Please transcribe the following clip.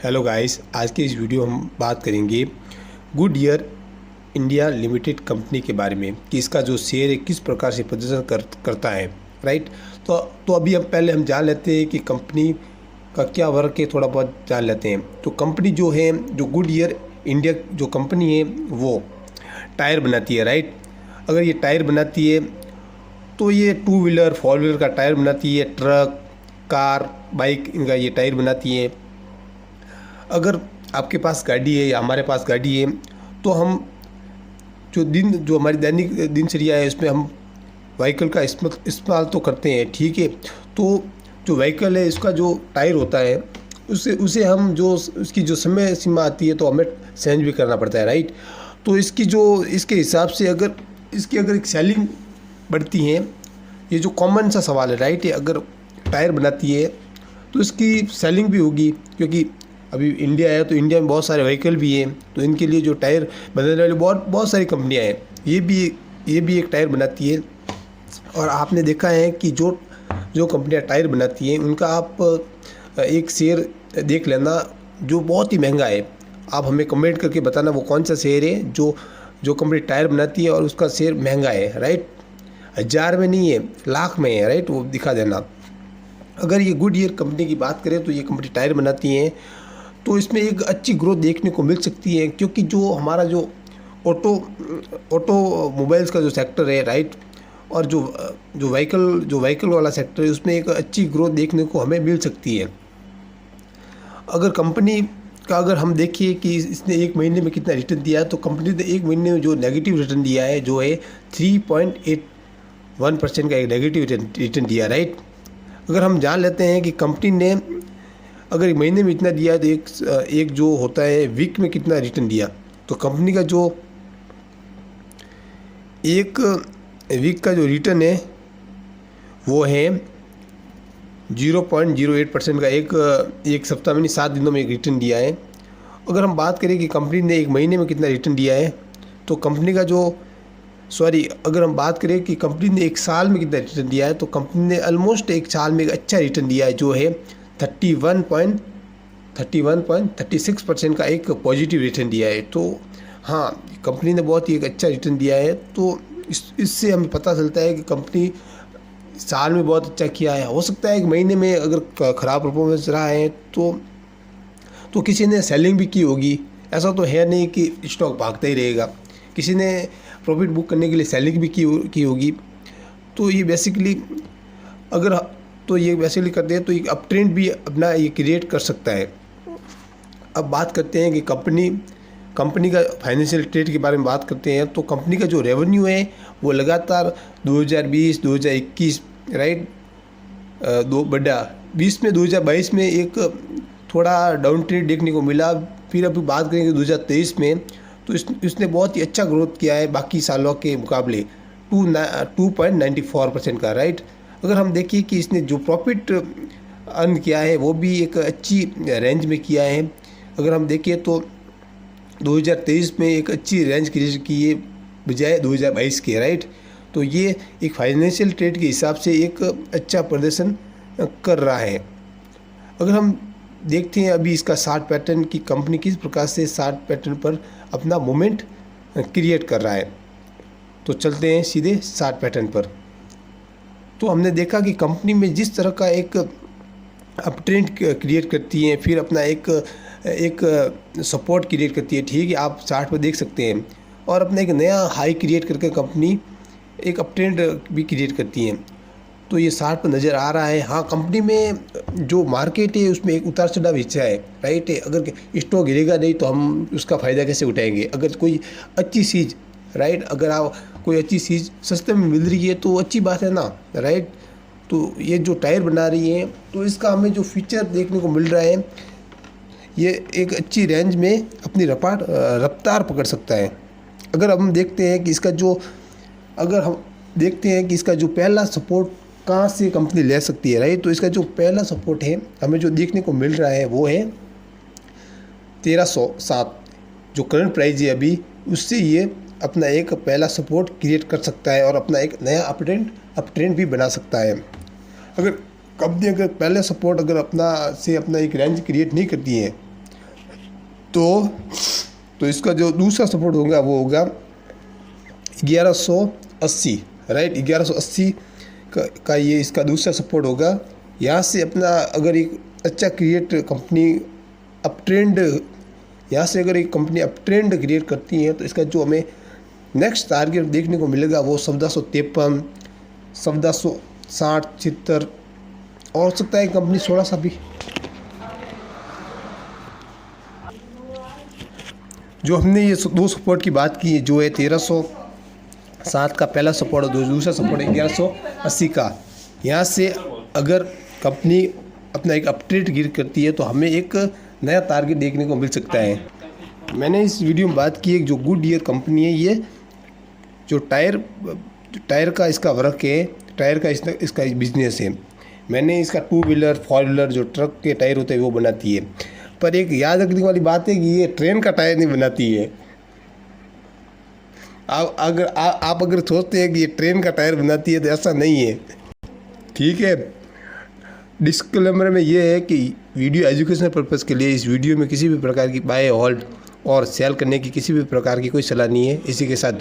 Hello guys, आज की इस वीडियो हम बात करेंगे गुडईयर इंडिया लिमिटेड कंपनी के बारे में कि इसका जो शेयर है किस प्रकार से प्रदर्शन करता है। राइट। तो अभी हम जान लेते हैं कि कंपनी का क्या वर्क है, थोड़ा बहुत जान लेते हैं। तो कंपनी जो है, जो गुडईयर इंडिया जो कंपनी है वो टायर बनाती है। राइट। अगर ये टायर बनाती है तो ये 2 व्हीलर 4 व्हीलर का टायर बनाती है, ट्रक, कार, बाइक, इनका ये टायर बनाती है। अगर आपके पास गाड़ी है या हमारे पास गाड़ी है तो हम जो हमारी दैनिक दिनचर्या है उसमें हम व्हीकल का इस्तेमाल तो करते हैं, ठीक है। तो जो व्हीकल है इसका जो टायर होता है उसे हम जो उसकी जो समय सीमा आती है तो हमें चेंज भी करना पड़ता है। राइट। तो इसके हिसाब से अगर एक सेलिंग बढ़ती है, ये जो कॉमन सा सवाल है। राइट। अगर टायर बनाती है तो इसकी सेलिंग भी होगी, क्योंकि अभी इंडिया है तो इंडिया में बहुत सारे व्हीकल भी हैं, तो इनके लिए जो टायर बनाने वाली बहुत सारी कंपनियां हैं। ये भी एक टायर बनाती है। और आपने देखा है कि जो कंपनियां टायर बनाती हैं उनका आप एक शेयर देख लेना जो बहुत ही महंगा है। आप हमें कमेंट करके बताना वो कौन सा शेयर है जो कंपनी टायर बनाती है और उसका शेयर महंगा है। राइट। 1000 में नहीं है, लाख में है। राइट। वो दिखा देना। अगर ये गुडईयर कंपनी की बात करें तो ये कंपनी टायर बनाती हैं तो इसमें एक अच्छी ग्रोथ देखने को मिल सकती है, क्योंकि जो हमारा जो ऑटोमोबाइल्स का जो सेक्टर है। राइट। और जो व्हीकल वाला सेक्टर है उसमें एक अच्छी ग्रोथ देखने को हमें मिल सकती है। अगर कंपनी का अगर हम देखिए कि इसने एक महीने में कितना रिटर्न दिया है, तो कंपनी ने एक महीने में जो नेगेटिव रिटर्न दिया है जो है 3.81% का एक नेगेटिव रिटर्न दिया। राइट। अगर हम जान लेते हैं कि कंपनी ने अगर एक महीने में इतना दिया तो एक जो होता है वीक में कितना रिटर्न दिया, तो कंपनी का जो एक वीक का जो रिटर्न है वो है 0.08% का एक सप्ताह में नहीं 7 दिनों में एक रिटर्न दिया है। अगर हम बात करें कि कंपनी ने एक महीने में कितना रिटर्न दिया है, तो अगर हम बात करें कि कंपनी ने एक साल में कितना रिटर्न दिया है, तो कंपनी ने ऑलमोस्ट एक साल में एक अच्छा रिटर्न दिया है जो है 31.36% का एक पॉजिटिव रिटर्न दिया है। तो हाँ, कंपनी ने बहुत ही एक अच्छा रिटर्न दिया है। तो इससे हमें पता चलता है कि कंपनी साल में बहुत अच्छा किया है। हो सकता है एक महीने में अगर ख़राब परफॉर्मेंस रहा है तो किसी ने सेलिंग भी की होगी। ऐसा तो है नहीं कि स्टॉक भागता ही रहेगा, किसी ने प्रॉफिट बुक करने के लिए सेलिंग भी की होगी। तो ये बेसिकली करते हैं तो एक अप ट्रेंड भी अपना ये क्रिएट कर सकता है। अब बात करते हैं कि कंपनी का फाइनेंशियल स्टेट के बारे में बात करते हैं। तो कंपनी का जो रेवेन्यू है वो लगातार 2020 2021 राइट दो बढ़ा 20 में 2022 में एक थोड़ा डाउन ट्रेंड देखने को मिला। फिर अभी बात करेंगे 2023 में तो इसने बहुत ही अच्छा ग्रोथ किया है बाकी सालों के मुकाबले 2.94% का। राइट। अगर हम देखिए कि इसने जो प्रॉफिट अर्न किया है वो भी एक अच्छी रेंज में किया है। अगर हम देखें तो 2023 में एक अच्छी रेंज क्रिएट की है बजाय 2022 के। राइट। तो ये एक फाइनेंशियल ट्रेड के हिसाब से एक अच्छा प्रदर्शन कर रहा है। अगर हम देखते हैं अभी इसका 60 पैटर्न की कंपनी किस प्रकार से 60 पैटर्न पर अपना मोमेंट क्रिएट कर रहा है, तो चलते हैं सीधे 60 पैटर्न पर। तो हमने देखा कि कंपनी में जिस तरह का एक अप ट्रेंड क्रिएट करती है, फिर अपना एक सपोर्ट क्रिएट करती है, ठीक है, आप चार्ट पर देख सकते हैं, और अपना एक नया हाई क्रिएट करके कंपनी एक अप ट्रेंड भी क्रिएट करती है। तो ये 60 पर नज़र आ रहा है। हाँ, कंपनी में जो मार्केट है उसमें एक उतार चढ़ाव हिस्सा है। राइट। अगर स्टॉक गिरेगा नहीं तो हम उसका फ़ायदा कैसे उठाएंगे। अगर कोई अच्छी चीज़ अगर आप कोई अच्छी चीज़ सस्ते में मिल रही है तो अच्छी बात है ना। राइट। तो ये जो टायर बना रही है तो इसका हमें जो फीचर देखने को मिल रहा है, ये एक अच्छी रेंज में अपनी रफ्तार पकड़ सकता है। अगर हम देखते हैं कि इसका जो पहला सपोर्ट कहाँ से कंपनी ले सकती है। राइट। तो इसका जो पहला सपोर्ट है हमें जो देखने को मिल रहा है वो है 1307, जो करंट प्राइस है अभी, उससे ये अपना एक पहला सपोर्ट क्रिएट कर सकता है और अपना एक नया अप ट्रेंड भी बना सकता है। अगर कंपनी पहले सपोर्ट अपना एक रेंज क्रिएट नहीं करती है तो इसका जो दूसरा सपोर्ट होगा वो होगा 1180, राइट। 1180 का ये इसका दूसरा सपोर्ट होगा। यहाँ से अपना अगर एक अच्छा क्रिएट कंपनी अप ट्रेंड, यहाँ से अगर एक कंपनी अप ट्रेंड क्रिएट करती है तो इसका जो हमें नेक्स्ट टारगेट देखने को मिलेगा वो 1453, 1460, 76 और हो सकता है कंपनी 16 सा भी। जो हमने ये दो सपोर्ट की बात की है, जो है 1307 का पहला सपोर्ट और दूसरा सपोर्ट है 1180 का। यहाँ से अगर कंपनी अपना एक अपट्रेंड क्रिएट करती है तो हमें एक नया टारगेट देखने को मिल सकता है। मैंने इस वीडियो में बात की है जो गुडईयर कंपनी है, ये जो टायर का इसका वर्क है, टायर का इसका बिजनेस है। मैंने इसका 2 व्हीलर 4 व्हीलर जो ट्रक के टायर होते हैं वो बनाती है। पर एक याद रखने वाली बात है कि ये ट्रेन का टायर नहीं बनाती है। आप अगर सोचते हैं कि ये ट्रेन का टायर बनाती है तो ऐसा नहीं है, ठीक है। डिस्क्लेमर में ये है कि वीडियो एजुकेशनल पर्पज़ के लिए, इस वीडियो में किसी भी प्रकार की बाय होल्ड और सेल करने की किसी भी प्रकार की कोई सलाह नहीं है। इसी के साथ